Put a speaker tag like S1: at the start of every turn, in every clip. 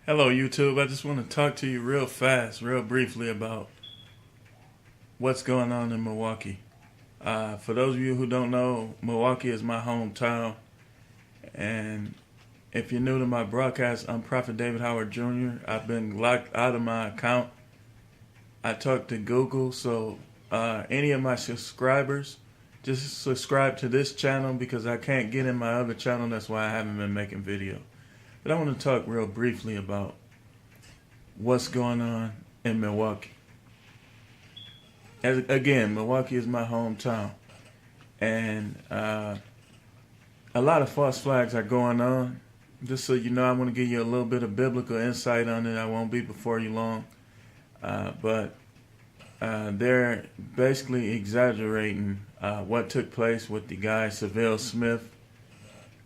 S1: Hello, YouTube. I just want to talk to you real fast, real briefly about what's going on in Milwaukee. For those of you who don't know, Milwaukee is my hometown. And if you're new to my broadcast, I'm Prophet David Howard Jr. I've been locked out of my account. I talked to Google, so any of my subscribers, just subscribe to this channel because I can't get in my other channel. That's why I haven't been making videos. But I want to talk real briefly about what's going on in Milwaukee. Again, Milwaukee is my hometown. And a lot of false flags are going on. Just so you know, I want to give you a little bit of biblical insight on it. I won't be before you long. But they're basically exaggerating what took place with the guy, Seville Smith.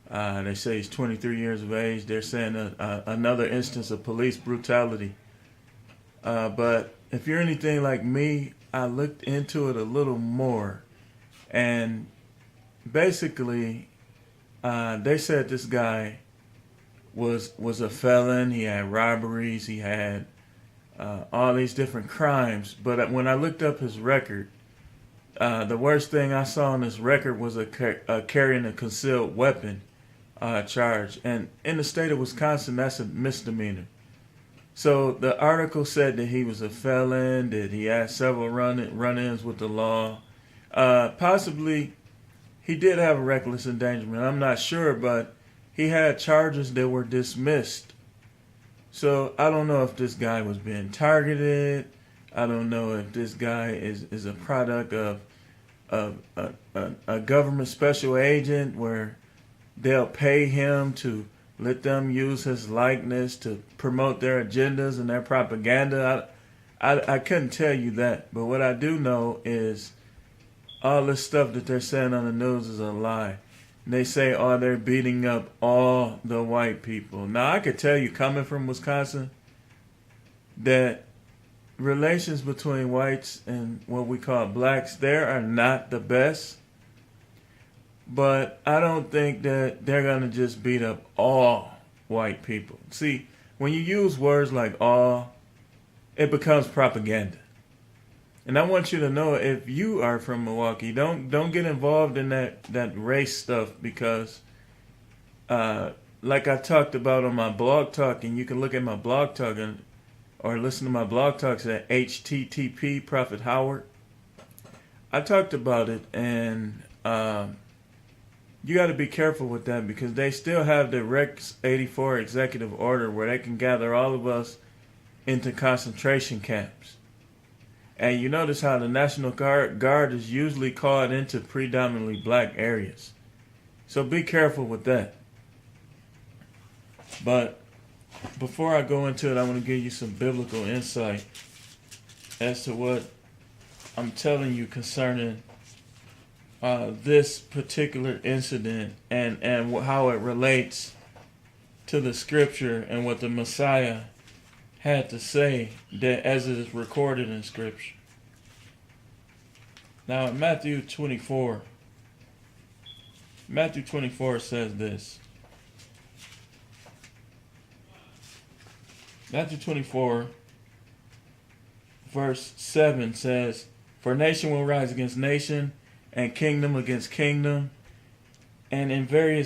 S1: They say he's 23 years of age. They're saying another instance of police brutality. But if you're anything like me, I looked into it a little more. And basically, they said this guy was a felon. He had robberies. He had all these different crimes. But when I looked up his record, the worst thing I saw on his record was a carrying a concealed weapon charge. And in the state of Wisconsin, that's a misdemeanor. So the article said that he was a felon, that he had several run-ins with the law. Possibly he did have a reckless endangerment. I'm not sure, but he had charges that were dismissed. So I don't know if this guy was being targeted. I don't know if this guy is a product of a government special agent where they'll pay him to let them use his likeness to promote their agendas and their propaganda. I couldn't tell you that. But what I do know is all this stuff that they're saying on the news is a lie. And they say, oh, they're beating up all the white people. Now, I could tell you, coming from Wisconsin, that relations between whites and what we call blacks, they are not the best. But I don't think that they're going to just beat up all white people. See, when you use words like all, it becomes propaganda. And I want you to know, if you are from Milwaukee, don't get involved in that race stuff because, like I talked about on my blog talk, and you can look at my blog talk or listen to my blog talks at HTTP Prophet Howard. I talked about it, and you got to be careful with that because they still have the Rex 84 executive order where they can gather all of us into concentration camps. And you notice how the National Guard is usually called into predominantly black areas. So be careful with that. But before I go into it, I want to give you some biblical insight as to what I'm telling you concerning this particular incident and how it relates to the scripture and what the Messiah had to say that as it is recorded in scripture. Now in Matthew 24 says this. Matthew 24 verse 7 says, "For nation will rise against nation, and kingdom against kingdom, and in various